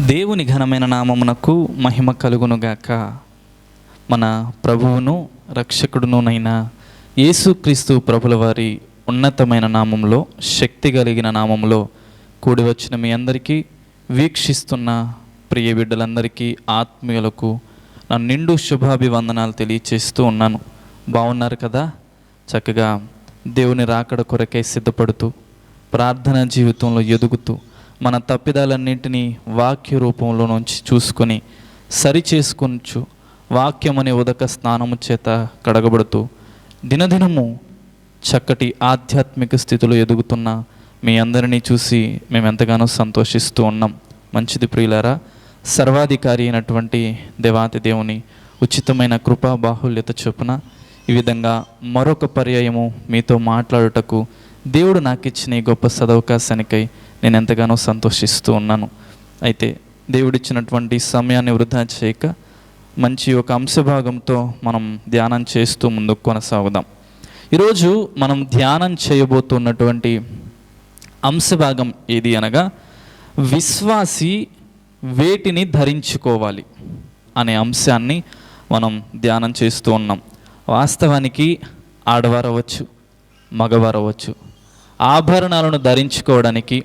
దేవుని ఘనమైన నామమునకు మహిమ కలుగునుగాక. మన ప్రభువును రక్షకుడునునైన యేసుక్రీస్తు ప్రభుల వారి ఉన్నతమైన నామంలో, శక్తి కలిగిన నామంలో కూడి వచ్చిన మీ అందరికీ, వీక్షిస్తున్న ప్రియ బిడ్డలందరికీ, ఆత్మీయులకు నా నిండు శుభాభివందనాలు తెలియచేస్తూ ఉన్నాను. బాగున్నారు కదా? చక్కగా దేవుని రాకడ కొరకై సిద్ధపడుతూ, ప్రార్థనా జీవితంలో ఎదుగుతూ, మన తప్పిదాలన్నింటినీ వాక్య రూపంలో నుంచి చూసుకొని సరిచేసుకొనచ్చు, వాక్యం అనే ఉదక స్నానము చేత కడగబడుతూ దినదినము చక్కటి ఆధ్యాత్మిక స్థితిలో ఎదుగుతున్న మీ అందరినీ చూసి మేము ఎంతగానో సంతోషిస్తూ ఉన్నాం. మంచిది ప్రియులారా, సర్వాధికారి అయినటువంటి దేవాతి దేవుని ఉచితమైన కృపా బాహుల్యత చొప్పున ఈ విధంగా మరొక పర్యాయము మీతో మాట్లాడుటకు దేవుడు నాకు ఇచ్చిన ఈ గొప్ప సదవకాశానికై నేను ఎంతగానో సంతోషిస్తూ ఉన్నాను. అయితే దేవుడిచ్చినటువంటి సమయాన్ని వృధా చేయక మంచి ఒక అంశభాగంతో మనం ధ్యానం చేస్తూ ముందుకు కొనసాగుదాం. ఈరోజు మనం ధ్యానం చేయబోతున్నటువంటి అంశభాగం ఏది అనగా, విశ్వాసి వేటిని ధరించుకోవాలి అనే అంశాన్ని మనం ధ్యానం చేస్తూ ఉన్నాం. వాస్తవానికి ఆడవారు అవ్వచ్చు, మగవారు అవ్వచ్చు, ఆభరణాలను ధరించుకోవడానికి,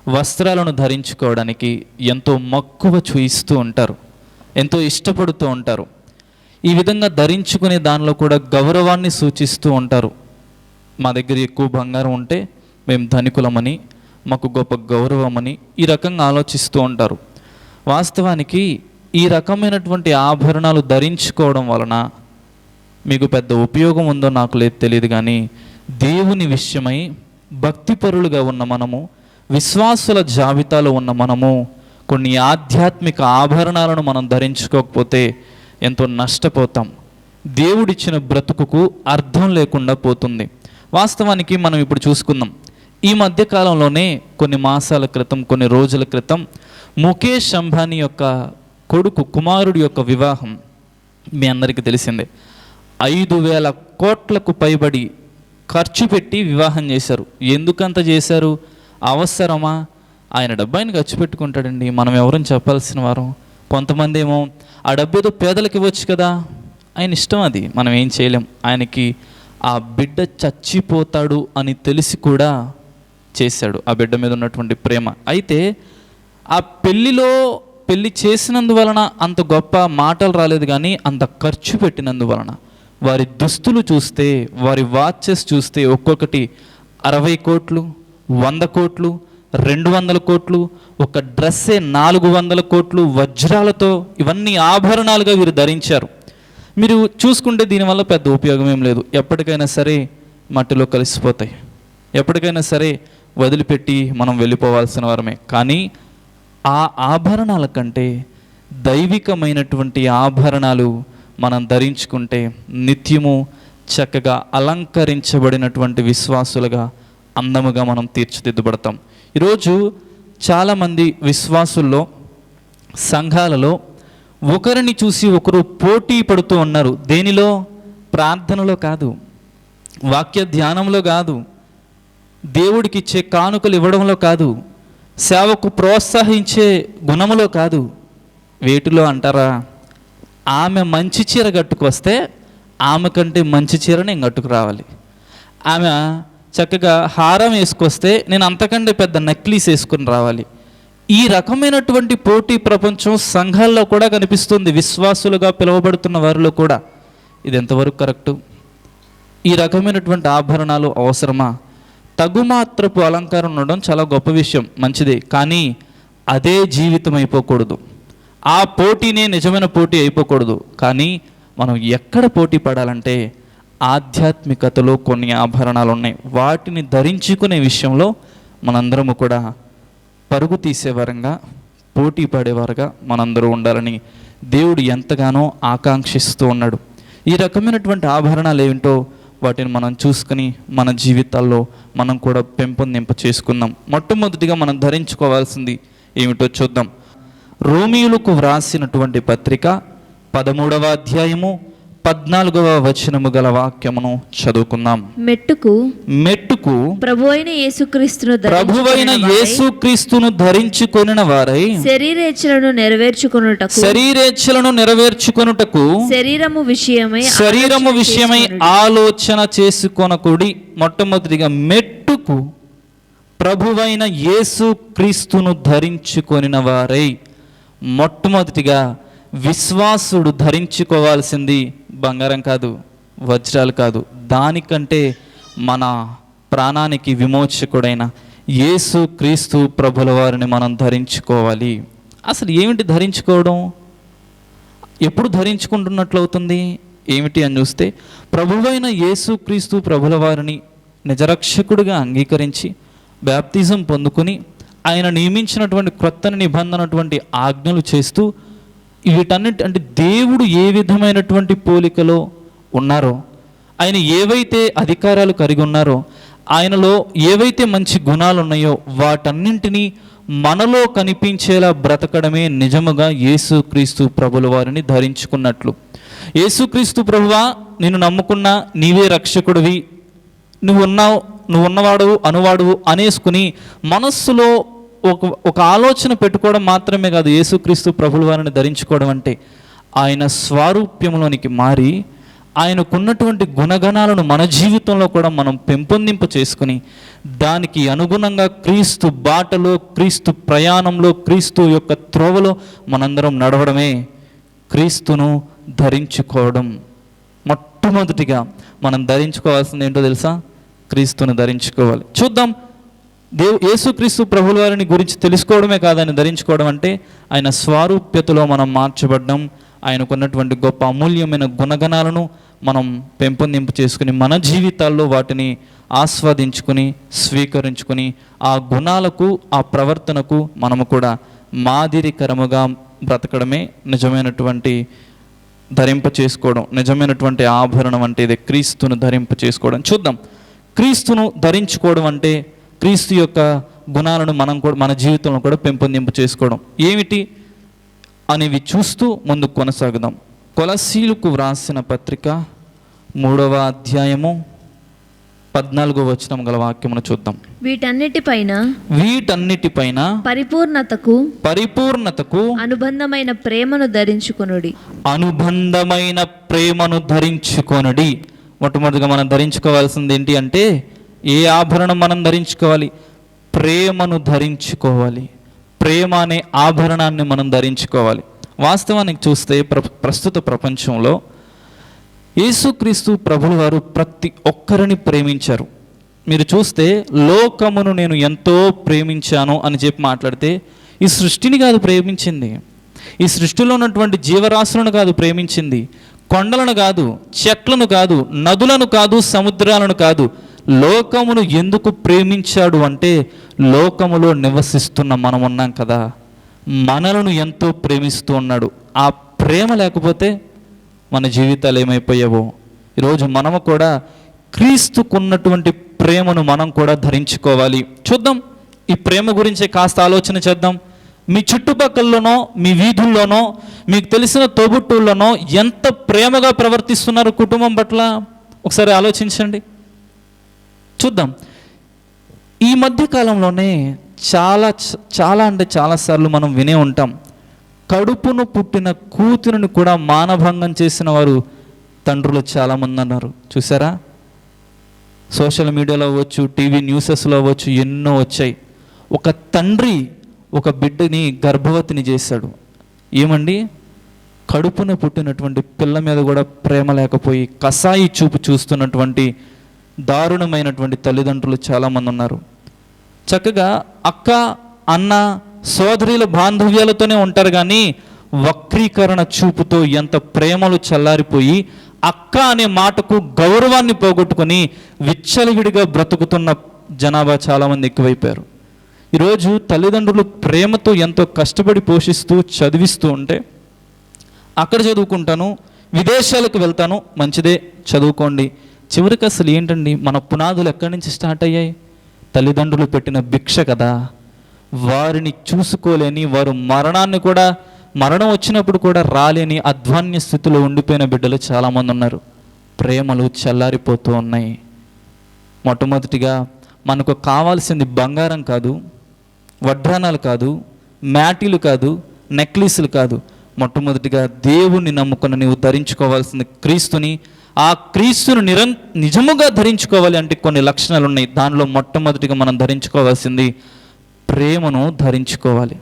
వస్త్రాలను ధరించుకోవడానికి ఎంతో మక్కువ చూయిస్తూ ఉంటారు, ఎంతో ఇష్టపడుతూ ఉంటారు. ఈ విధంగా ధరించుకునే దానిలో కూడా గౌరవాన్ని సూచిస్తూ ఉంటారు. మా దగ్గర ఎక్కువ బంగారం ఉంటే మేము ధనికులమని, మాకు గొప్ప గౌరవమని ఈ రకంగా ఆలోచిస్తూ ఉంటారు. వాస్తవానికి ఈ రకమైనటువంటి ఆభరణాలు ధరించుకోవడం వలన మీకు పెద్ద ఉపయోగం ఉందో నాకు లేదు తెలియదు, కానీ దేవుని విషయమై భక్తిపరులుగా ఉన్న మనము, విశ్వాసుల జాబితాలో ఉన్న మనము కొన్ని ఆధ్యాత్మిక ఆభరణాలను మనం ధరించుకోకపోతే ఎంతో నష్టపోతాం. దేవుడిచ్చిన బ్రతుకుకు అర్థం లేకుండా పోతుంది. వాస్తవానికి మనం ఇప్పుడు చూసుకుందాం. ఈ మధ్యకాలంలోనే కొన్ని మాసాల క్రితం, కొన్ని రోజుల క్రితం ముఖేష్ అంబానీ యొక్క కుమారుడి యొక్క వివాహం మీ అందరికీ తెలిసిందే. 5,000 కోట్లకు పైబడి ఖర్చు పెట్టి వివాహం చేశారు. ఎందుకంత చేశారు? అవసరమా? ఆయన డబ్బు ఆయన ఖర్చు పెట్టుకుంటాడండి, మనం ఎవరని చెప్పాల్సిన వారు? కొంతమంది ఏమో ఆ డబ్బు ఏదో పేదలకు ఇవ్వచ్చు కదా, ఆయన ఇష్టం, అది మనం ఏం చేయలేం. ఆయనకి ఆ బిడ్డ చచ్చిపోతాడు అని తెలిసి కూడా చేశాడు, ఆ బిడ్డ మీద ఉన్నటువంటి ప్రేమ. అయితే ఆ పెళ్ళి చేసినందువలన అంత గొప్ప మాటలు రాలేదు, కానీ అంత ఖర్చు పెట్టినందువలన వారి దుస్తులు చూస్తే, వారి వాచెస్ చూస్తే ఒక్కొక్కటి 60 కోట్లు, 100 కోట్లు, 200 కోట్లు, ఒక డ్రెస్సే 400 కోట్లు వజ్రాలతో, ఇవన్నీ ఆభరణాలుగా వీరు ధరించారు. మీరు చూసుకుంటే దీనివల్ల పెద్ద ఉపయోగం ఏం లేదు. ఎప్పటికైనా సరే మట్టిలో కలిసిపోతాయి, ఎప్పటికైనా సరే వదిలిపెట్టి మనం వెళ్ళిపోవాల్సిన వారమే. కానీ ఆ ఆభరణాల కంటే దైవికమైనటువంటి ఆభరణాలు మనం ధరించుకుంటే నిత్యము చక్కగా అలంకరించబడినటువంటి విశ్వాసులుగా, అందముగా మనం తీర్చిదిద్దబడతాం. ఈరోజు చాలామంది విశ్వాసుల్లో, సంఘాలలో ఒకరిని చూసి ఒకరు పోటీ పడుతూ ఉన్నారు. దేనిలో? ప్రార్థనలో కాదు, వాక్య ధ్యానంలో కాదు, దేవుడికి ఇచ్చే కానుకలు ఇవ్వడంలో కాదు, సేవకు ప్రోత్సహించే గుణములో కాదు. వేటిలో అంటారా? ఆమె మంచి చీర కట్టుకొస్తే ఆమె కంటే మంచి చీర నేను కట్టుకు రావాలి. ఆమె చక్కగా హారం వేసుకొస్తే నేను అంతకంటే పెద్ద నెక్లెస్ వేసుకొని రావాలి. ఈ రకమైనటువంటి పోటీ ప్రపంచం సంఘాల్లో కూడా కనిపిస్తుంది, విశ్వాసులుగా పిలువబడుతున్న వారిలో కూడా. ఇది ఎంతవరకు కరెక్టు? ఈ రకమైనటువంటి ఆభరణాలు అవసరమా? తగుమాత్రపు అలంకారం ఉండడం చాలా గొప్ప విషయం, మంచిదే. కానీ అదే జీవితం అయిపోకూడదు, ఆ పోటీనే నిజమైన పోటీ అయిపోకూడదు. కానీ మనం ఎక్కడ పోటీ పడాలంటే ఆధ్యాత్మికతలో కొన్ని ఆభరణాలు ఉన్నాయి, వాటిని ధరించుకునే విషయంలో మనందరము కూడా పరుగు తీసేవారంగా, పోటీ పడేవారుగా మనందరూ ఉండాలని దేవుడు ఎంతగానో ఆకాంక్షిస్తూ ఉన్నాడు. ఈ రకమైనటువంటి ఆభరణాలు ఏమిటో వాటిని మనం చూసుకుని మన జీవితాల్లో మనం కూడా పెంపొందింప చేసుకుందాం. మొట్టమొదటిగా మనం ధరించుకోవాల్సింది ఏమిటో చూద్దాం. రోమీయులకు వ్రాసినటువంటి పత్రిక 13వ అధ్యాయము 14వ వచనము గల వాక్యమును చదువుకుందాం. మెట్టుకు ప్రభువైన యేసుక్రీస్తును ధరించుకొనిన వారై శరీరేచ్ఛలను నెరవేర్చుకొనుటకు శరీరము విషయమై ఆలోచన చేసుకొనకుడి. మొట్టమొదటిగా మెట్టుకు ప్రభువైన యేసుక్రీస్తును ధరించుకొనిన వారై. మొట్టమొదటిగా విశ్వాసుడు ధరించుకోవాల్సింది బంగారం కాదు, వజ్రాలు కాదు, దానికంటే మన ప్రాణానికి విమోచకుడైన యేసుక్రీస్తు ప్రభుల వారిని మనం ధరించుకోవాలి. అసలు ఏమిటి ధరించుకోవడం? ఎప్పుడు ధరించుకుంటున్నట్లు అవుతుంది? ఏమిటి అని చూస్తే, ప్రభువైన యేసుక్రీస్తు ప్రభుల వారిని నిజరక్షకుడిగా అంగీకరించి బ్యాప్తిజం పొందుకుని ఆయన నియమించినటువంటి క్రొత్త నిబంధనటువంటి ఆజ్ఞలు చేస్తూ వీటన్నిటి అంటే దేవుడు ఏ విధమైనటువంటి పోలికలో ఉన్నారో, ఆయన ఏవైతే అధికారాలు కలిగి ఉన్నారో, ఆయనలో ఏవైతే మంచి గుణాలు ఉన్నాయో వాటన్నింటినీ మనలో కనిపించేలా బ్రతకడమే నిజముగా యేసుక్రీస్తు ప్రభుల వారిని ధరించుకున్నట్లు. యేసుక్రీస్తు ప్రభువా, నిన్ను నమ్ముకున్నా, నీవే రక్షకుడివి, నువ్వు ఉన్నవాడు అనువాడు అనేసుకుని మనస్సులో ఒక ఆలోచన పెట్టుకోవడం మాత్రమే కాదు. యేసుక్రీస్తు ప్రభుల వారిని ధరించుకోవడం అంటే ఆయన స్వారూప్యంలోనికి మారి ఆయనకున్నటువంటి గుణగణాలను మన జీవితంలో కూడా మనం పెంపొందింప చేసుకుని దానికి అనుగుణంగా క్రీస్తు బాటలో, క్రీస్తు ప్రయాణంలో, క్రీస్తు యొక్క త్రోవలో మనందరం నడవడమే క్రీస్తును ధరించుకోవడం. మొట్టమొదటిగా మనం ధరించుకోవాల్సింది ఏంటో తెలుసా? క్రీస్తును ధరించుకోవాలి. చూద్దాం. యేసుక్రీస్తు ప్రభుల వారిని గురించి తెలుసుకోవడమే కాదు ఆయన ధరించుకోవడం అంటే, ఆయన స్వారూప్యతలో మనం మార్చబడ్డం, ఆయనకున్నటువంటి గొప్ప అమూల్యమైన గుణగణాలను మనం పెంపొందింపు చేసుకుని మన జీవితాల్లో వాటిని ఆస్వాదించుకుని స్వీకరించుకుని ఆ గుణాలకు, ఆ ప్రవర్తనకు మనము కూడా మాదిరికరముగా బ్రతకడమే నిజమైనటువంటి ధరింప చేసుకోవడం, నిజమైనటువంటి ఆభరణం అంటే ఇదే, క్రీస్తును ధరింప చేసుకోవడం. చూద్దాం. క్రీస్తును ధరించుకోవడం అంటే క్రీస్తు యొక్క గుణాలను మనం కూడా మన జీవితంలో కూడా పెంపొందింపు చేసుకోవడం ఏమిటి అనేవి చూస్తూ ముందుకు కొనసాగుదాం. కొలస్సీలకు వ్రాసిన పత్రిక 3వ అధ్యాయము 14వ వచనం గల వాక్యమును చూద్దాం. వీటన్నిటిపైన పరిపూర్ణతకు అనుబంధమైన ప్రేమను ధరించుకొనుడి. మొట్టమొదటిగా మనం ధరించుకోవాల్సింది ఏంటి అంటే, ఏ ఆభరణం మనం ధరించుకోవాలి? ప్రేమను ధరించుకోవాలి. ప్రేమ అనే ఆభరణాన్ని మనం ధరించుకోవాలి. వాస్తవానికి చూస్తే ప్రస్తుత ప్రపంచంలో యేసుక్రీస్తు ప్రభుల వారు ప్రతి ఒక్కరిని ప్రేమించారు. మీరు చూస్తే లోకమును నేను ఎంతో ప్రేమించాను అని చెప్పి మాట్లాడితే, ఈ సృష్టిని కాదు ప్రేమించింది, ఈ సృష్టిలో ఉన్నటువంటి జీవరాశులను కాదు ప్రేమించింది, కొండలను కాదు, చెట్లను కాదు, నదులను కాదు, సముద్రాలను కాదు. లోకమును ఎందుకు ప్రేమించాడు అంటే, లోకములో నివసిస్తున్న మనం ఉన్నాం కదా, మనలను ఎంతో ప్రేమిస్తూ ఉన్నాడు. ఆ ప్రేమ లేకపోతే మన జీవితాలు ఏమైపోయావో. ఈరోజు మనము కూడా క్రీస్తుకున్నటువంటి ప్రేమను మనం కూడా ధరించుకోవాలి. చూద్దాం. ఈ ప్రేమ గురించి కాస్త ఆలోచన చేద్దాం. మీ చుట్టుపక్కలలోనో, మీ వీధుల్లోనో, మీకు తెలిసిన తోబుట్టుల్లోనో ఎంత ప్రేమగా ప్రవర్తిస్తున్నారు కుటుంబం పట్ల ఒకసారి ఆలోచించండి. చూద్దాం. ఈ మధ్య కాలంలోనే చాలాసార్లు మనం వినే ఉంటాం, కడుపును పుట్టిన కూతురుని కూడా మానభంగం చేసిన వారు తండ్రులు చాలామంది అన్నారు. చూసారా? సోషల్ మీడియాలో అవ్వచ్చు, టీవీ న్యూసెస్లో అవ్వచ్చు, ఎన్నో వచ్చాయి. ఒక తండ్రి ఒక బిడ్డని గర్భవతిని చేశాడు. ఏమండి? కడుపున పుట్టినటువంటి పిల్ల మీద కూడా ప్రేమ లేకపోయి కసాయి చూపు చూస్తున్నటువంటి దారుణమైనటువంటి తల్లిదండ్రులు చాలామంది ఉన్నారు. చక్కగా అక్క, అన్న, సోదరుల బాంధవ్యాలతోనే ఉంటారు, కానీ వక్రీకరణ చూపుతో ఎంత ప్రేమలు చల్లారిపోయి అక్క అనే మాటకు గౌరవాన్ని పోగొట్టుకొని విచ్చలవిడిగా బ్రతుకుతున్న జనాభా చాలామంది ఎక్కువైపోయారు. ఈరోజు తల్లిదండ్రులు ప్రేమతో ఎంతో కష్టపడి పోషిస్తూ చదివిస్తూ ఉంటే, అక్కడ చదువుకుంటాను, విదేశాలకు వెళ్తాను, మంచిదే చదువుకోండి. చివరికి అసలు ఏంటండి, మన పునాదులు ఎక్కడి నుంచి స్టార్ట్ అయ్యాయి? తల్లిదండ్రులు పెట్టిన భిక్ష కదా. వారిని చూసుకోలేని వారు మరణాన్ని కూడా మరణం వచ్చినప్పుడు కూడా రాలేని అధ్వాన్య స్థితిలో ఉండిపోయిన బిడ్డలు చాలామంది ఉన్నారు. ప్రేమలు చల్లారిపోతూ ఉన్నాయి. మొట్టమొదటిగా మనకు కావాల్సింది బంగారం కాదు, వడ్రానాలు కాదు, మ్యాటీలు కాదు, నెక్లెస్లు కాదు. మొట్టమొదటిగా దేవుణ్ణి నమ్ముకున్న నీవు ధరించుకోవాల్సింది క్రీస్తుని. ఆ క్రీస్తును నిజముగా ధరించుకోవాలి అంటే కొన్ని లక్షణాలు ఉన్నాయి. దానిలో మొట్టమొదటిగా మనం ధరించుకోవాల్సింది ప్రేమను ధరించుకోవాలి.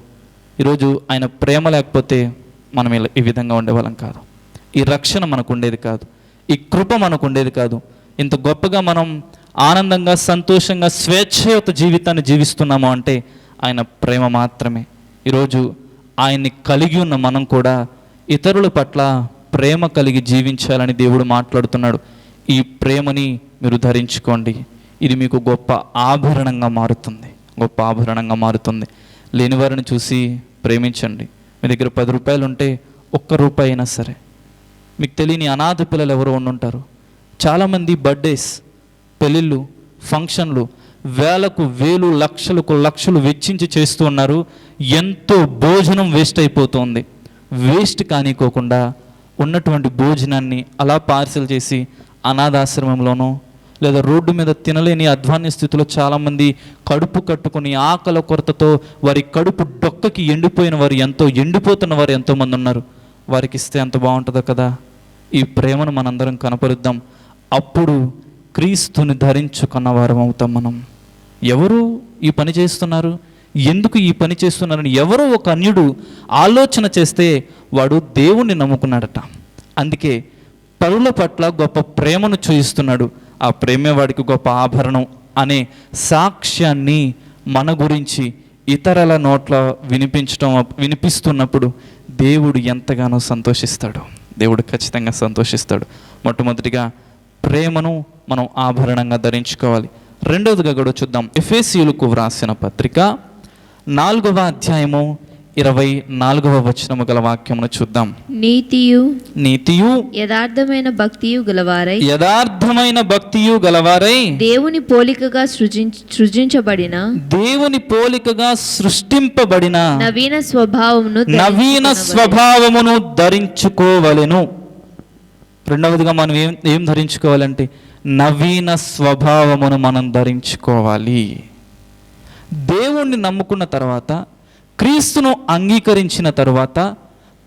ఈరోజు ఆయన ప్రేమ లేకపోతే మనం ఈ విధంగా ఉండేవాళ్ళం కాదు. ఈ రక్షణ మనకు ఉండేది కాదు, ఈ కృప మనకు ఉండేది కాదు. ఇంత గొప్పగా మనం ఆనందంగా, సంతోషంగా, స్వేచ్ఛయుత జీవితాన్ని జీవిస్తున్నాము అంటే ఆయన ప్రేమ మాత్రమే. ఈరోజు ఆయన్ని కలిగి ఉన్న మనం కూడా ఇతరుల పట్ల ప్రేమ కలిగి జీవించాలని దేవుడు మాట్లాడుతున్నాడు. ఈ ప్రేమని మీరు ధరించుకోండి. ఇది మీకు గొప్ప ఆభరణంగా మారుతుంది, గొప్ప ఆభరణంగా మారుతుంది. లేనివారిని చూసి ప్రేమించండి. మీ దగ్గర 10 రూపాయలు ఉంటే 1 రూపాయి అయినా సరే. మీకు తెలియని అనాథ పిల్లలు ఎవరో ఉండుంటారు. చాలామంది బర్త్డేస్, పెళ్ళిళ్ళు, ఫంక్షన్లు వేలకు వేలు, లక్షలకు లక్షలు వెచ్చించి చేస్తూ ఉన్నారు. ఎంతో భోజనం వేస్ట్ అయిపోతుంది. వేస్ట్ కానికోకుండా ఉన్నటువంటి భోజనాన్ని అలా పార్సల్ చేసి అనాథాశ్రమంలోనో లేదా రోడ్డు మీద తినలేని అధ్వాన్య స్థితిలో చాలామంది కడుపు కట్టుకుని ఆకలి కొరతతో వారి కడుపు డొక్కకి ఎండిపోయిన వారు, ఎండిపోతున్న వారు ఎంతోమంది ఉన్నారు. వారికి ఇస్తే ఎంత బాగుంటుందో కదా. ఈ ప్రేమను మనందరం కనపరుద్దాం. అప్పుడు క్రీస్తుని ధరించుకున్న వారం అవుతాం మనం. ఎవరు ఈ పని చేస్తున్నారు, ఎందుకు ఈ పని చేస్తున్నారని ఎవరో ఒక అన్యుడు ఆలోచన చేస్తే వాడు దేవుణ్ణి నమ్ముకున్నాడట. అందుకే పరుల పట్ల గొప్ప ప్రేమను చూయిస్తున్నాడు. ఆ ప్రేమే వాడికి గొప్ప ఆభరణం అనే సాక్ష్యాన్ని మన గురించి ఇతరుల నోట్ల వినిపిస్తున్నప్పుడు దేవుడు ఎంతగానో సంతోషిస్తాడు. దేవుడు ఖచ్చితంగా సంతోషిస్తాడు. మొట్టమొదటిగా ప్రేమను మనం ఆభరణంగా ధరించుకోవాలి. రెండవదిగా కూడా చూద్దాం. ఎఫెసీయులకు వ్రాసిన పత్రిక 4వ అధ్యాయము 24వ వచనము గల వాక్యమును చూద్దాం. నీతియు యథార్థమైన భక్తియు గలవారై దేవుని పోలికగా సృష్టింపబడిన నవీన స్వభావమును ధరించుకోవలెను. రెండవదిగా మనం ఏం ధరించుకోవాలంటే నవీన స్వభావమును మనం ధరించుకోవాలి. దేవుణ్ణి నమ్ముకున్న తర్వాత, క్రీస్తును అంగీకరించిన తరువాత,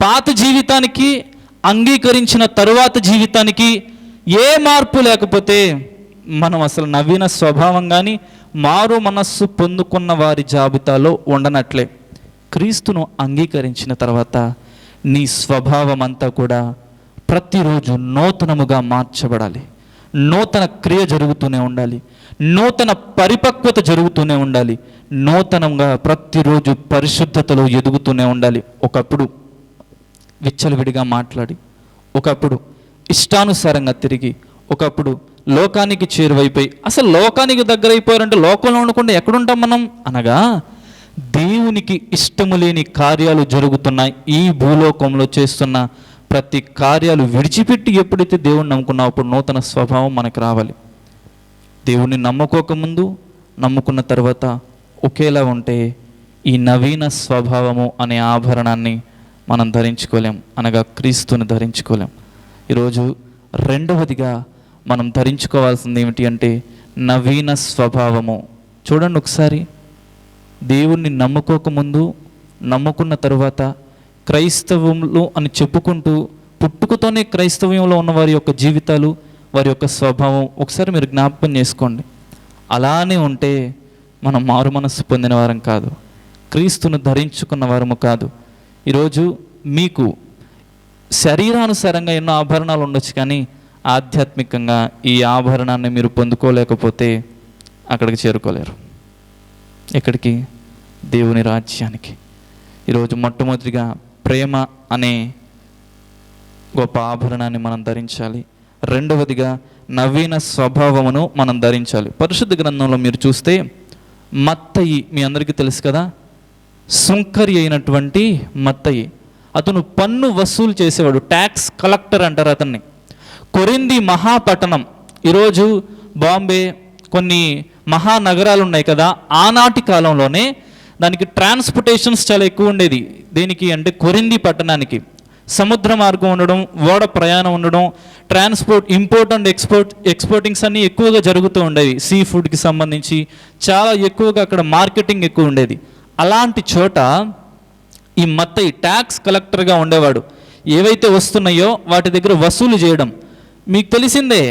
పాత జీవితానికి అంగీకరించిన తరువాత జీవితానికి ఏ మార్పు లేకపోతే మనం అసలు నవీన స్వభావం కానీ మారు మనస్సు పొందుకున్న వారి జాబితాలో ఉండనట్లే. క్రీస్తును అంగీకరించిన తర్వాత నీ స్వభావం అంతా కూడా ప్రతిరోజు నూతనముగా మార్చబడాలి. నూతన క్రియ జరుగుతూనే ఉండాలి, నూతన పరిపక్వత జరుగుతూనే ఉండాలి, నూతనంగా ప్రతిరోజు పరిశుద్ధతలో ఎదుగుతూనే ఉండాలి. ఒకప్పుడు విచ్చలవిడిగా మాట్లాడి, ఒకప్పుడు ఇష్టానుసారంగా తిరిగి, ఒకప్పుడు లోకానికి చేరువైపోయి, అసలు లోకానికి దగ్గర అయిపోయారంటే లోకంలో ఉండకుండా ఎక్కడుంటాం మనం అనగా, దేవునికి ఇష్టము లేని కార్యాలు జరుగుతున్నాయి. ఈ భూలోకంలో చేస్తున్న ప్రతి కార్యాలు విడిచిపెట్టి ఎప్పుడైతే దేవుణ్ణి నమ్ముకున్నావు అప్పుడు నూతన స్వభావం మనకు రావాలి. దేవుణ్ణి నమ్ముకోకముందు, నమ్ముకున్న తర్వాత ఒకేలా ఉంటే ఈ నవీన స్వభావము అనే ఆభరణాన్ని మనం ధరించుకోలేం, అనగా క్రీస్తుని ధరించుకోలేం. ఈరోజు రెండవదిగా మనం ధరించుకోవాల్సింది ఏమిటి అంటే నవీన స్వభావము. చూడండి ఒకసారి, దేవుణ్ణి నమ్ముకోకముందు, నమ్ముకున్న తరువాత క్రైస్తవులు అని చెప్పుకుంటూ పుట్టుకతోనే క్రైస్తవ్యంలో ఉన్న వారి యొక్క జీవితాలు, వారి యొక్క స్వభావం ఒకసారి మీరు జ్ఞాపకం చేసుకోండి. అలానే ఉంటే మనం మారు మనస్సు పొందిన వారం కాదు, క్రీస్తును ధరించుకున్న వారము కాదు. ఈరోజు మీకు శరీరానుసారంగా ఎన్నో ఆభరణాలు ఉండొచ్చు, కానీ ఆధ్యాత్మికంగా ఈ ఆభరణాన్ని మీరు పొందుకోలేకపోతే అక్కడికి చేరుకోలేరు. ఎక్కడికి? దేవుని రాజ్యానికి. ఈరోజు మొట్టమొదటిగా ప్రేమ అనే గొప్ప ఆభరణాన్ని మనం ధరించాలి. రెండవదిగా నవీన స్వభావమును మనం ధరించాలి. పరిశుద్ధ గ్రంథంలో మీరు చూస్తే మత్తయి, మీ అందరికీ తెలుసు కదా, సుంకరి అయినటువంటి మత్తయి, అతను పన్ను వసూలు చేసేవాడు, ట్యాక్స్ కలెక్టర్ అంటారు అతన్ని. కొరింది మహాపట్టణం, ఈరోజు బాంబే, కొన్ని మహానగరాలు ఉన్నాయి కదా, ఆనాటి కాలంలోనే దానికి ట్రాన్స్పోర్టేషన్స్ చాలా ఎక్కువ ఉండేది. దేనికి అంటే కొరింథీ పట్టణానికి. సముద్ర మార్గం ఉండడం, ఓడ ప్రయాణం ఉండడం, ట్రాన్స్పోర్ట్, ఇంపోర్ట్ అండ్ ఎక్స్పోర్టింగ్స్ అన్నీ ఎక్కువగా జరుగుతూ ఉండేవి. సీ ఫుడ్కి సంబంధించి చాలా ఎక్కువగా అక్కడ మార్కెటింగ్ ఎక్కువ ఉండేది. అలాంటి చోట ఈ మత్తయి ట్యాక్స్ కలెక్టర్గా ఉండేవాడు. ఏవైతే వస్తున్నాయో వాటి దగ్గర వసూలు చేయడం. మీకు తెలిసిందే,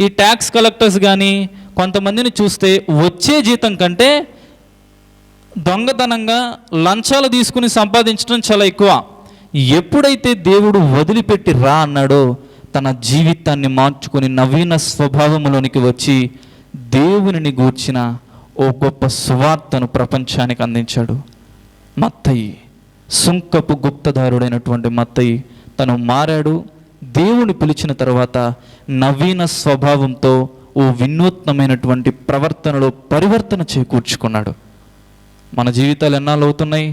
ఈ ట్యాక్స్ కలెక్టర్స్ కానీ కొంతమందిని చూస్తే వచ్చే జీతం కంటే దొంగతనంగా లంచాలు తీసుకుని సంపాదించడం చాలా ఎక్కువ. ఎప్పుడైతే దేవుడు వదిలిపెట్టి రా అన్నాడో తన జీవితాన్ని మార్చుకొని నవీన స్వభావంలోనికి వచ్చి దేవునిని గూర్చిన ఓ గొప్ప సువార్తను ప్రపంచానికి అందించాడు. మత్తయి, సుంకపు గుప్తదారుడైనటువంటి మత్తయి తను మారాడు. దేవుని పిలిచిన తర్వాత నవీన స్వభావంతో ఓ వినూత్నమైనటువంటి ప్రవర్తనలో పరివర్తన చేకూర్చుకున్నాడు. మన జీవితాలు ఎన్నాళ్ళు అవుతున్నాయి?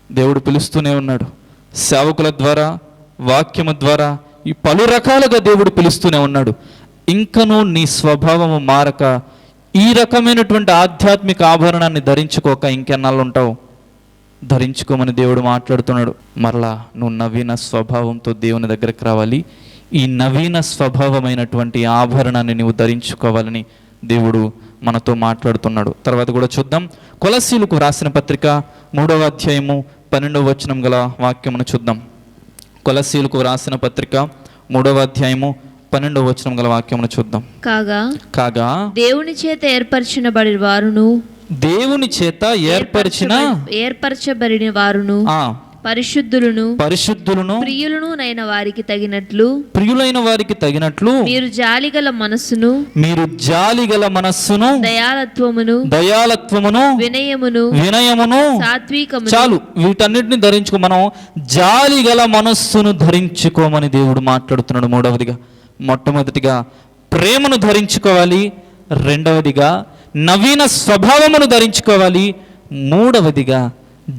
దేవుడు పిలుస్తూనే ఉన్నాడు. సేవకుల ద్వారా, వాక్యము ద్వారా, ఈ పలు రకాలుగా దేవుడు పిలుస్తూనే ఉన్నాడు. ఇంకనూ నీ స్వభావము మారక ఈ రకమైనటువంటి ఆధ్యాత్మిక ఆభరణాన్ని ధరించుకోక ఇంకెన్నాళ్ళు ఉంటావు? ధరించుకోమని దేవుడు మాట్లాడుతున్నాడు. మరలా నువ్వు నవీన స్వభావంతో దేవుని దగ్గరికి రావాలి. ఈ నవీన స్వభావమైనటువంటి ఆభరణాన్ని నువ్వు ధరించుకోవాలని దేవుడు మనతో మాట్లాడుతున్నాడు. తర్వాత కూడా చూద్దాం. కొలస్సీలకు రాసిన పత్రిక 3వ అధ్యాయము 12వ వచనం గల వాక్యమును చూద్దాం. కొలస్సీలకు రాసిన పత్రిక 3వ అధ్యాయము 12వ వచనం గల వాక్యమును చూద్దాం. కాగా దేవుని చేత ఏర్పరచబడిన వారును, దేవుని చేత ఏర్పరచబడిన వారును, పరిశుద్ధులను ప్రియులైన వారికి తగినట్లు మీరు జాలిగల మనస్సును దయాలత్వమును వినయమును సాత్వికమును, చాలు వీటన్నిటిని ధరించుకో. మనం జాలిగల మనస్సును ధరించుకోమని దేవుడు మాట్లాడుతున్నాడు. మూడవదిగా, మొట్టమొదటిగా ప్రేమను ధరించుకోవాలి. రెండవదిగా నవీన స్వభావమును ధరించుకోవాలి. మూడవదిగా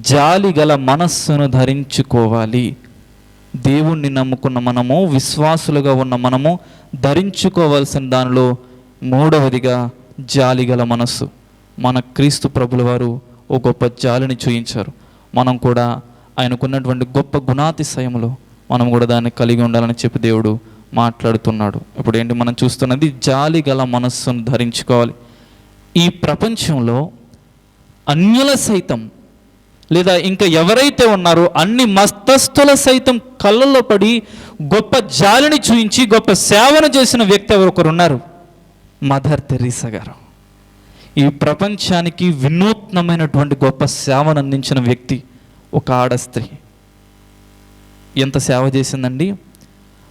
జాలిగల మనస్సును ధరించుకోవాలి. దేవుణ్ణి నమ్ముకున్న మనము, విశ్వాసులుగా ఉన్న మనము ధరించుకోవాల్సిన దానిలో మూడవదిగా జాలిగల మనస్సు. మన క్రీస్తు ప్రభుల వారు ఓ గొప్ప జాలిని చూయించారు. మనం కూడా ఆయనకున్నటువంటి గొప్ప గుణాతిశయములో మనం కూడా దాన్ని కలిగి ఉండాలని చెప్పి దేవుడు మాట్లాడుతున్నాడు. ఇప్పుడు ఏంటి మనం చూస్తున్నది? జాలిగల మనస్సును ధరించుకోవాలి. ఈ ప్రపంచంలో అన్యుల సైతం, లేదా ఇంకా ఎవరైతే ఉన్నారో అన్ని మస్తస్థుల సైతం కళ్ళల్లో పడి గొప్ప జాలిని చూయించి గొప్ప సేవను చేసిన వ్యక్తి ఒకరు ఉన్నారు, మదర్ తెరీసా గారు. ఈ ప్రపంచానికి వినూత్నమైనటువంటి గొప్ప సేవను అందించిన వ్యక్తి ఒక ఆడ స్త్రీ. ఎంత సేవ చేసిందండి!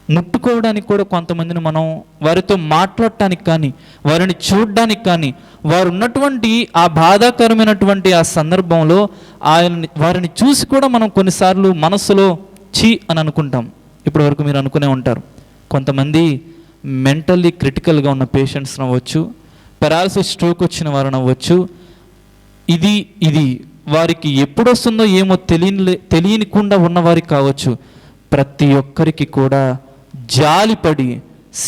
ముట్టుకోవడానికి కూడా కొంతమందిని మనం వారితో మాట్లాడటానికి కానీ, వారిని చూడడానికి కానీ, వారు ఉన్నటువంటి ఆ బాధాకరమైనటువంటి ఆ సందర్భంలో వారిని చూసి కూడా మనం కొన్నిసార్లు మనస్సులో చీ అని అనుకుంటాం. ఇప్పటి వరకు మీరు అనుకునే ఉంటారు. కొంతమంది మెంటల్లీ క్రిటికల్గా ఉన్న పేషెంట్స్ అవ్వచ్చు, పెరాలసిస్ స్ట్రోక్ వచ్చిన వారు అవ్వచ్చు. ఇది వారికి ఎప్పుడు వస్తుందో ఏమో తెలియనికుండా ఉన్నవారికి కావచ్చు. ప్రతి ఒక్కరికి కూడా జాలిపడి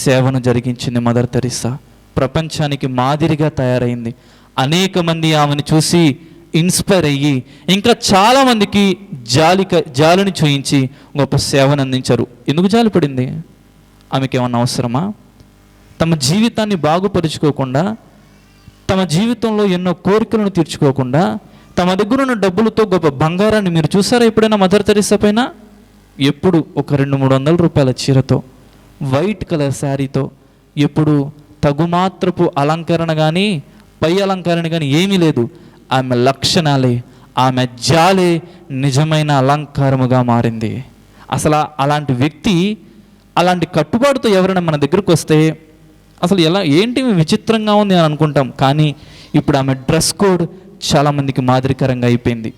సేవను జరిగించింది మదర్ తెరీసా. ప్రపంచానికి మాదిరిగా తయారైంది. అనేక మంది ఆమెను చూసి ఇన్స్పైర్ అయ్యి ఇంకా చాలామందికి జాలిని చూయించి గొప్ప సేవను అందించారు. ఎందుకు జాలిపడింది? ఆమెకి ఏమన్నా అవసరమా? తమ జీవితాన్ని బాగుపరుచుకోకుండా, తమ జీవితంలో ఎన్నో కోరికలను తీర్చుకోకుండా, తమ దగ్గర ఉన్న డబ్బులతో గొప్ప బంగారాన్ని మీరు చూసారా ఎప్పుడైనా మదర్ తెరీసా పైన? ఎప్పుడు ఒక 200-300 రూపాయల చీరతో, వైట్ కలర్ శారీతో, ఎప్పుడు తగుమాత్రపు అలంకరణ కానీ పై అలంకరణ కానీ ఏమీ లేదు. ఆమె లక్షణాలే, ఆమె జాలే నిజమైన అలంకారముగా మారింది. అసలు అలాంటి వ్యక్తి, అలాంటి కట్టుబాటుతో ఎవరైనా మన దగ్గరకు వస్తే అసలు ఏంటి విచిత్రంగా ఉంది అని అనుకుంటాం. కానీ ఇప్పుడు ఆమె డ్రెస్ కోడ్ చాలామందికి మాదిరికరంగా అయిపోయింది.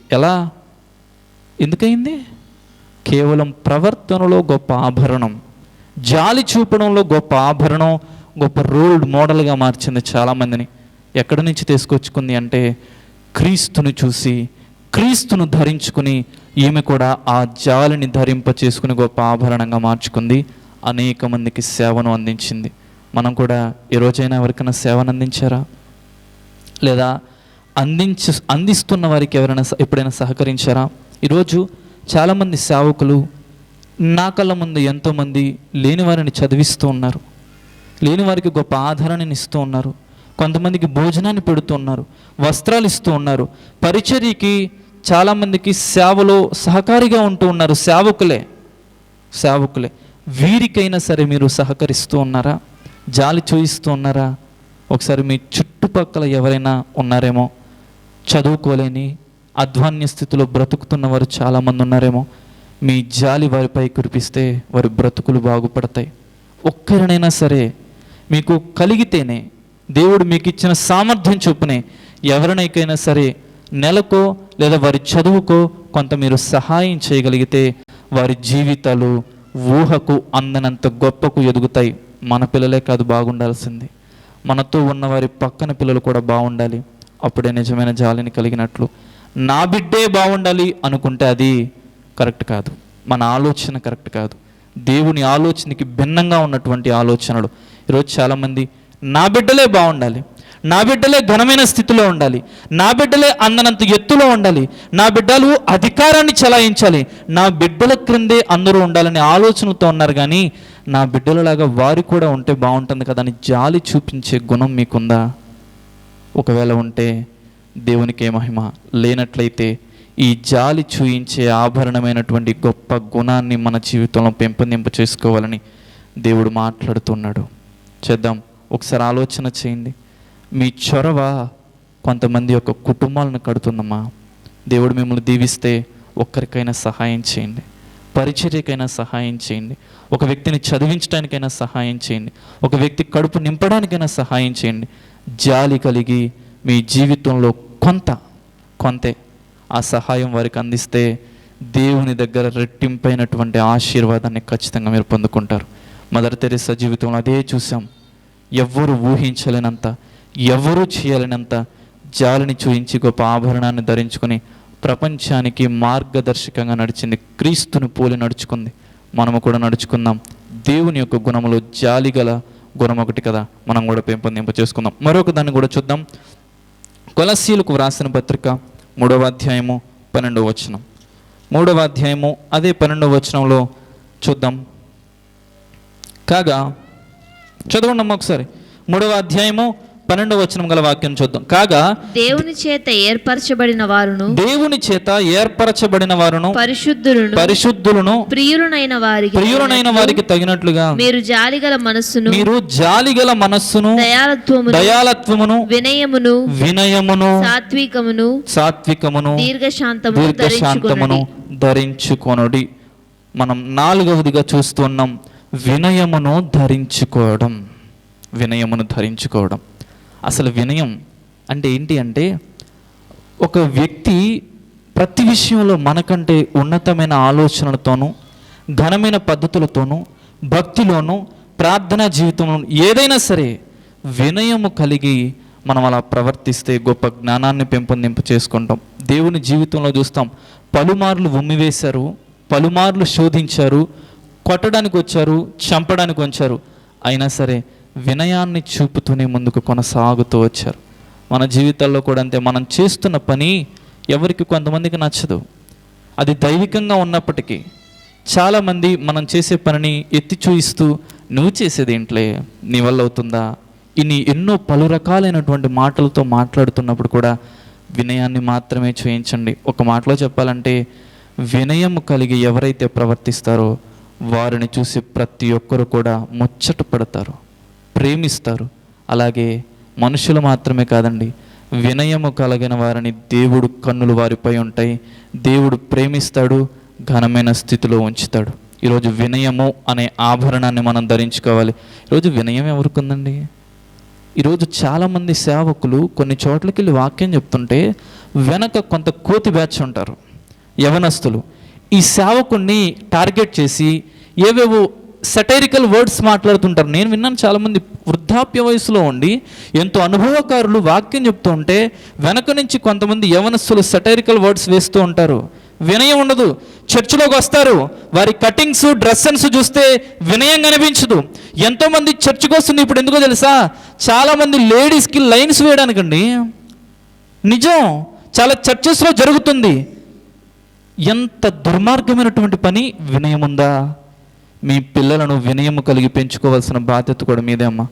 ఎందుకయింది? కేవలం ప్రవర్తనలో గొప్ప ఆభరణం, జాలి చూపడంలో గొప్ప ఆభరణం, గొప్ప రోల్ మోడల్గా మార్చింది చాలామందిని. ఎక్కడి నుంచి తీసుకొచ్చుకుంది అంటే క్రీస్తుని చూసి, క్రీస్తును ధరించుకుని ఈమె కూడా ఆ జాలిని ధరింప చేసుకుని గొప్ప ఆభరణంగా మార్చుకుంది. అనేక మందికి సేవను అందించింది. మనం కూడా ఏ రోజైనా ఎవరికైనా సేవను అందించారా? లేదా అందిస్తున్న వారికి ఎవరైనా ఎప్పుడైనా సహకరించారా? ఈరోజు చాలామంది సేవకులు నా కళ్ళ ముందు ఎంతోమంది లేని వారిని చదివిస్తూ ఉన్నారు, లేని వారికి గొప్ప ఆదరణని ఇస్తూ ఉన్నారు, కొంతమందికి భోజనాన్ని పెడుతూ ఉన్నారు, వస్త్రాలు ఇస్తూ ఉన్నారు, పరిచర్యకి చాలామందికి సేవలో సహకారిగా ఉంటూ ఉన్నారు. సేవకులే వీరికైనా సరే మీరు సహకరిస్తూ ఉన్నారా? జాలి చూయిస్తూ ఉన్నారా? ఒకసారి మీ చుట్టుపక్కల ఎవరైనా ఉన్నారేమో, చదువుకోలేని అధ్వాన్య స్థితిలో బ్రతుకుతున్న వారు చాలామంది ఉన్నారేమో, మీ జాలి వారిపై కురిపిస్తే వారి బ్రతుకులు బాగుపడతాయి. ఒక్కరినైనా సరే మీకు కలిగితేనే, దేవుడు మీకు ఇచ్చిన సామర్థ్యం చొప్పునే ఎవరినైనా సరే నెలకో లేదా వారి చదువుకో కొంత మీరు సహాయం చేయగలిగితే వారి జీవితాలు ఊహకు అందనంత గొప్పకు ఎదుగుతాయి. మన పిల్లలే కాదు బాగుండాల్సింది, మనతో ఉన్న వారి పక్కన పిల్లలు కూడా బాగుండాలి. అప్పుడే నిజమైన జాలిని కలిగినట్లు. నా బిడ్డే బాగుండాలి అనుకుంటే అది కరెక్ట్ కాదు, మన ఆలోచన కరెక్ట్ కాదు. దేవుని ఆలోచనకి భిన్నంగా ఉన్నటువంటి ఆలోచనలు. ఈరోజు చాలామంది నా బిడ్డలే బాగుండాలి, నా బిడ్డలే ఘనమైన స్థితిలో ఉండాలి, నా బిడ్డలే అందనంత ఎత్తులో ఉండాలి, నా బిడ్డలు అధికారాన్ని చెలాయించాలి, నా బిడ్డల క్రిందే అందరూ ఉండాలనే ఆలోచనతో ఉన్నారు. కానీ నా బిడ్డలలాగా వారు కూడా ఉంటే బాగుంటుంది కదా అని జాలి చూపించే గుణం మీకుందా? ఒకవేళ ఉంటే దేవునికే మహిమ. లేనట్లయితే ఈ జాలి చూయించే ఆభరణమైనటువంటి గొప్ప గుణాన్ని మన జీవితంలో పెంపొందింప చేసుకోవాలని దేవుడు మాట్లాడుతున్నాడు. చేద్దాం, ఒకసారి ఆలోచన చేయండి. మీ చొరవ కొంతమంది యొక్క కుటుంబాలను కడుతుందమ్మా. దేవుడు మిమ్మల్ని దీవిస్తే ఒక్కరికైనా సహాయం చేయండి, పరిచర్యకైనా సహాయం చేయండి, ఒక వ్యక్తిని చదివించడానికైనా సహాయం చేయండి, ఒక వ్యక్తి కడుపు నింపడానికైనా సహాయం చేయండి. జాలి కలిగి మీ జీవితంలో కొంతే ఆ సహాయం వారికి అందిస్తే దేవుని దగ్గర రెట్టింపైనటువంటి ఆశీర్వాదాన్ని ఖచ్చితంగా మీరు పొందుకుంటారు. మదర్ తెరెసా జీవితంలో అదే చూసాం. ఎవ్వరూ ఊహించలేనంత, ఎవరూ చేయలేనంత జాలిని చూయించి గొప్ప ఆభరణాన్ని ధరించుకొని ప్రపంచానికి మార్గదర్శకంగా నడిచింది. క్రీస్తుని పోలి నడుచుకుంది. మనము కూడా నడుచుకుందాం. దేవుని యొక్క గుణములో జాలి గల గుణం ఒకటి కదా, మనం కూడా పెంపొందింప చేసుకుందాం. మరొక దాన్ని కూడా చూద్దాం. కొలస్సీలకు వ్రాసిన పత్రిక 3వ అధ్యాయము 12వ వచనం. 3వ అధ్యాయము అదే 12వ వచనంలో చూద్దాం. కాగా చదవండి ఒకసారి. 3వ అధ్యాయము 12వ వచనం గల వాక్యం చూద్దాం. కాగా దేవుని చేత ఏర్పరచబడిన వారును పరిశుద్ధులను ప్రియులనైన వారికి తగినట్లుగా మీరు జాలిగల మనస్సును దయాలత్వమును వినయమును సాత్వికమును దీర్ఘశాంతమును ధరించుకొనుడి. మనం 4వదిగా చూస్తున్నాం వినయమును ధరించుకోవడం. అసలు వినయం అంటే ఏంటి అంటే, ఒక వ్యక్తి ప్రతి విషయంలో మనకంటే ఉన్నతమైన ఆలోచనలతోనూ ఘనమైన పద్ధతులతోనూ భక్తిలోనూ ప్రార్థనా జీవితంలో ఏదైనా సరే వినయము కలిగి మనం అలా ప్రవర్తిస్తే గొప్ప జ్ఞానాన్ని పెంపొందింప చేసుకుంటాం. దేవుని జీవితంలో చూస్తాం, పలుమార్లు ఉమ్మివేశారు, పలుమార్లు శోధించారు, కొట్టడానికి వచ్చారు, చంపడానికి వచ్చారు, అయినా సరే వినయాన్ని చూపుతూనే ముందుకు కొనసాగుతూ వచ్చారు. మన జీవితాల్లో కూడా అంతే. మనం చేస్తున్న పని ఎవరికి కొంతమందికి నచ్చదు, అది దైవికంగా ఉన్నప్పటికీ చాలామంది మనం చేసే పనిని ఎత్తి చూయిస్తూ నువ్వు చేసేది ఏంట్లే, నీ వల్ల అవుతుందా, ఇన్ని ఎన్నో పలు రకాలైనటువంటి మాటలతో మాట్లాడుతున్నప్పుడు కూడా వినయాన్ని మాత్రమే చూయించండి. ఒక మాటలో చెప్పాలంటే, వినయం కలిగి ఎవరైతే ప్రవర్తిస్తారో వారిని చూసి ప్రతి ఒక్కరు కూడా ముచ్చట పడతారు, ప్రేమిస్తారు. అలాగే మనుషులు మాత్రమే కాదండి, వినయము కలిగిన వారిని దేవుడు కన్నులు వారిపై ఉంటాయి, దేవుడు ప్రేమిస్తాడు, ఘనమైన స్థితిలో ఉంచుతాడు. ఈరోజు వినయము అనే ఆభరణాన్ని మనం ధరించుకోవాలి. ఈరోజు వినయం ఎవరికి ఉందండి? ఈరోజు చాలామంది సేవకులు కొన్ని చోట్లకి వెళ్ళి వాక్యం చెప్తుంటే వెనక కొంత కోతి బ్యాచ్ ఉంటారు, యవనస్తులు. ఈ సేవకుణ్ణి టార్గెట్ చేసి ఏవేవో సటైరికల్ వర్డ్స్ మాట్లాడుతుంటారు. నేను విన్నాను, చాలామంది వృద్ధాప్య వయసులో ఉండి ఎంతో అనుభవకారులు వాక్యం చెప్తూ ఉంటే వెనక నుంచి కొంతమంది యవనస్తులు సటైరికల్ వర్డ్స్ వేస్తూ ఉంటారు. వినయం ఉండదు. చర్చిలోకి వస్తారు, వారి కటింగ్స్ డ్రెస్సెన్స్ చూస్తే వినయం కనిపించదు. ఎంతోమంది చర్చికి వస్తుంది. ఇప్పుడు ఎందుకో తెలుసా, చాలామంది లేడీస్కి లైన్స్ వేయడానికండి. నిజం, చాలా చర్చెస్లో జరుగుతుంది. ఎంత దుర్మార్గమైనటువంటి పని వినయముందా? మీ పిల్లలను వినయము కలిగి పెంచుకోవాల్సిన బాధ్యత కూడా మీదే అమ్మా.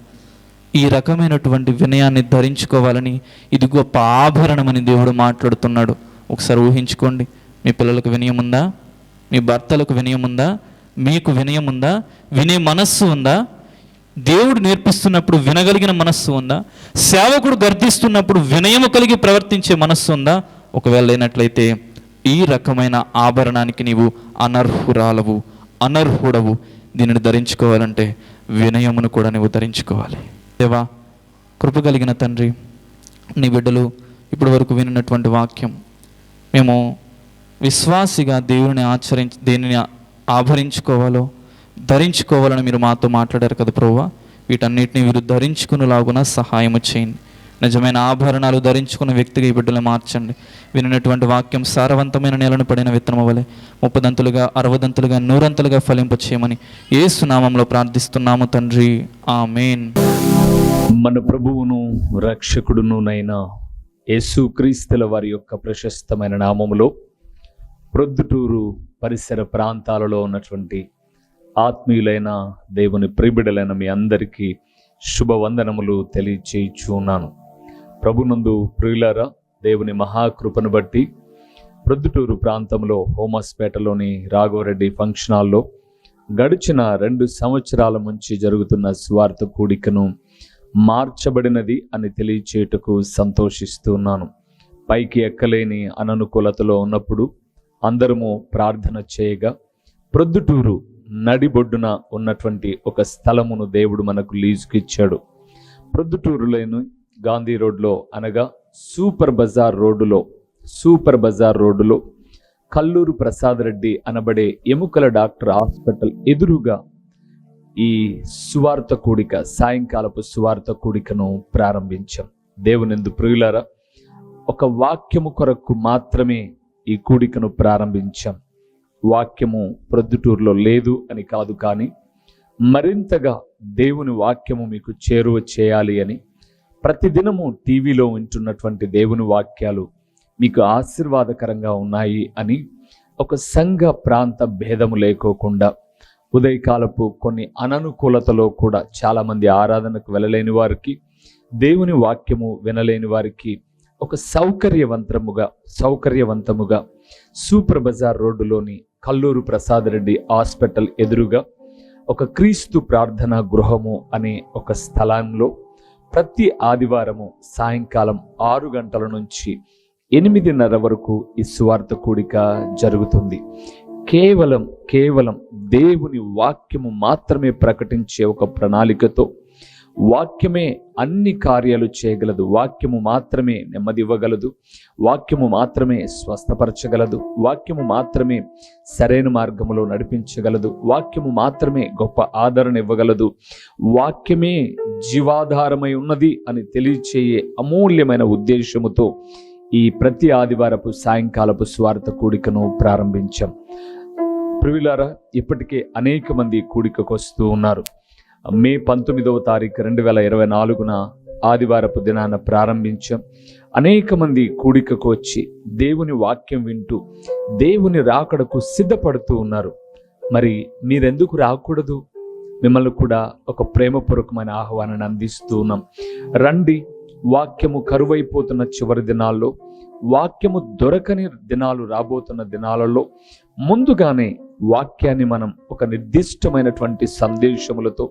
ఈ రకమైనటువంటి వినయాన్ని ధరించుకోవాలని ఇది గొప్ప ఆభరణమని దేవుడు మాట్లాడుతున్నాడు. ఒకసారి ఊహించుకోండి. మీ పిల్లలకు వినయం ఉందా? మీ భర్తలకు వినయం ఉందా? మీకు వినయం ఉందా? వినే మనస్సు ఉందా? దేవుడు నేర్పిస్తున్నప్పుడు వినగలిగిన మనస్సు ఉందా? సేవకుడు గర్దిస్తున్నప్పుడు వినయము కలిగి ప్రవర్తించే మనస్సు ఉందా? ఒకవేళ లేనట్లయితే ఈ రకమైన ఆభరణానికి నీవు అనర్హురాలవు, అనర్హుడవు. దీనిని ధరించుకోవాలంటే వినయమును కూడా నీవు ధరించుకోవాలి. దేవా, కృప కలిగిన తండ్రి, నీ బిడ్డలు ఇప్పటి వరకు వినినటువంటి వాక్యం మేము విశ్వాసిగా దేవుని దేనిని ఆభరించుకోవాలో ధరించుకోవాలని మీరు మాతో మాట్లాడారు కదా ప్రభువా. వీటన్నిటిని వీరు ధరించుకునేలాగున సహాయము చేయండి. నిజమైన ఆభరణాలు ధరించుకున్న వ్యక్తిగా ఈ బిడ్డలు మార్చండి. వినినటువంటి వాక్యం సారవంతమైన నేలను పడిన విత్తనము వలె 30 దంతులుగా 60 దంతులుగా 100 దంతులుగా ఫలింప చేయమని యేసు నామములో ప్రార్థిస్తున్నాము తండ్రి, ఆమేన్. మన ప్రభువును రక్షకుడునునైన యేసుక్రీస్తుల వారి యొక్క ప్రశస్తమైన నామములో ప్రొద్దుటూరు పరిసర ప్రాంతాలలో ఉన్నటువంటి ఆత్మీయులైన దేవుని ప్రియబిడ్డలైన మీ అందరికీ శుభవందనములు తెలియచేయుచున్నాను. ప్రభునందు ప్రియులారా, దేవుని మహాకృపను బట్టి ప్రొద్దుటూరు ప్రాంతంలో హోమస్పేటలోని రాఘవరెడ్డి ఫంక్షన్ హాల్లో గడిచిన 2 సంవత్సరాల నుంచి జరుగుతున్న స్వార్థ కూడికను మార్చబడినది అని తెలియచేయుటకు సంతోషిస్తున్నాను. పైకి ఎక్కలేని అననుకూలతలో ఉన్నప్పుడు అందరము ప్రార్థన చేయగా ప్రొద్దుటూరు నడిబొడ్డున ఉన్నటువంటి ఒక స్థలమును దేవుడు మనకు లీజుకి ఇచ్చాడు. ప్రొద్దుటూరులోని గాంధీ రోడ్లో అనగా సూపర్ బజార్ రోడ్డులో కల్లూరు ప్రసాద్ రెడ్డి అనబడే ఎముకల డాక్టర్ హాస్పిటల్ ఎదురుగా ఈ సువార్త కూడిక, సాయంకాలపు సువార్త కూడికను ప్రారంభించాం. దేవునిందు ప్రియులారా, ఒక వాక్యము కొరకు మాత్రమే ఈ కూడికను ప్రారంభించాం. వాక్యము ప్రొద్దుటూరులో లేదు అని కాదు, కానీ మరింతగా దేవుని వాక్యము మీకు చేరువ చేయాలి అని ప్రతిదినము టీవీలో వింటున్నటువంటి దేవుని వాక్యాలు మీకు ఆశీర్వాదకరంగా ఉన్నాయి అని ఒక సంఘ ప్రాంత భేదము లేకోకుండా ఉదయకాలపు కొన్ని అననుకూలతలో కూడా చాలామంది ఆరాధనకు వెళ్ళలేని వారికి, దేవుని వాక్యము వినలేని వారికి ఒక సౌకర్యవంతముగా సూపర్ బజార్ రోడ్డులోని కల్లూరు ప్రసాద్ రెడ్డి హాస్పిటల్ ఎదురుగా ఒక క్రీస్తు ప్రార్థనా గృహము అనే ఒక స్థలంలో ప్రతి ఆదివారము సాయంకాలం 6 గంటల నుంచి 8:30 వరకు ఈ సువార్త కూడిక జరుగుతుంది. కేవలం దేవుని వాక్యము మాత్రమే ప్రకటించే ఒక ప్రణాళికతో, వాక్యమే అన్ని కార్యాలు చేయగలదు, వాక్యము మాత్రమే నెమ్మది ఇవ్వగలదు, వాక్యము మాత్రమే స్వస్థపరచగలదు, వాక్యము మాత్రమే సరైన మార్గములో నడిపించగలదు, వాక్యము మాత్రమే గొప్ప ఆదరణ ఇవ్వగలదు, వాక్యమే జీవాధారమై ఉన్నది అని తెలియచేయే అమూల్యమైన ఉద్దేశముతో ఈ ప్రతి ఆదివారపు సాయంకాలపు స్వార్థ కూడికను ప్రారంభించాం. ప్రియులారా, ఇప్పటికే అనేక మంది కూడికకు వస్తూ ఉన్నారు. మే 19వ తారీఖు 2024 ఆదివారపు దినాన ప్రారంభించాం. అనేక మంది కూడికకు వచ్చి దేవుని వాక్యం వింటూ దేవుని రాకడకు సిద్ధపడుతూ ఉన్నారు. మరి మీరెందుకు రాకూడదు? మిమ్మల్ని కూడా ఒక ప్రేమపూర్వకమైన ఆహ్వానాన్ని అందిస్తూ ఉన్నాం. రండి. వాక్యము కరువైపోతున్న చివరి దినాల్లో, వాక్యము దొరకని దినాలు రాబోతున్న దినాలలో ముందుగానే వాక్యాన్ని మనం ఒక నిర్దిష్టమైనటువంటి సందేశములతో,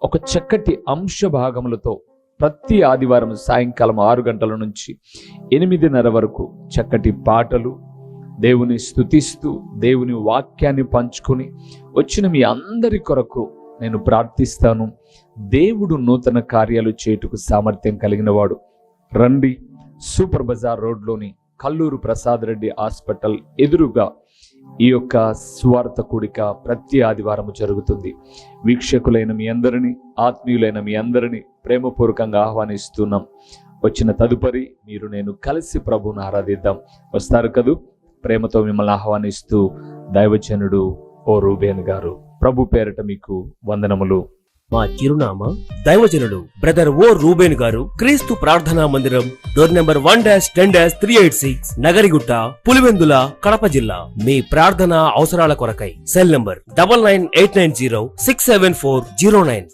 ఒక చక్కటి అంశ భాగములతో ప్రతి ఆదివారం సాయంకాలం 6 గంటల నుంచి 8:30 వరకు చక్కటి పాటలు, దేవుని స్తుతిస్తూ దేవుని వాక్యాన్ని పంచుకొని వచ్చిన మీ అందరి కొరకు నేను ప్రార్థిస్తాను. దేవుడు నూతన కార్యాలు చేయుటకు సామర్థ్యం కలిగిన వాడు. రండి. సూపర్ బజార్ రోడ్లోని కల్లూరు ప్రసాద్ రెడ్డి హాస్పిటల్ ఎదురుగా ఈ యొక్క సువార్త కూడిక ప్రతి ఆదివారము జరుగుతుంది. వీక్షకులైన మీ అందరినీ, ఆత్మీయులైన మీ అందరినీ ప్రేమపూర్వకంగా ఆహ్వానిస్తున్నాం. వచ్చిన తదుపరి మీరు నేను కలిసి ప్రభువును ఆరాధిద్దాం. వస్తారు కదూ? ప్రేమతో మిమ్మల్ని ఆహ్వానిస్తూ దైవజనుడు ఓ రూబేన్ గారు. ప్రభు పేరట మీకు వందనములు. మా చిరునామా దైవజనుడు బ్రదర్ ఓ రూబేన్ గారు, క్రీస్తు ప్రార్థనా మందిరం, డోర్ నెంబర్ 1-10-386, నగరిగుట్ట, పులివెందుల, కడప జిల్లా. మీ ప్రార్థనా అవసరాల కొరకై సెల్ నంబర్ 9989067409.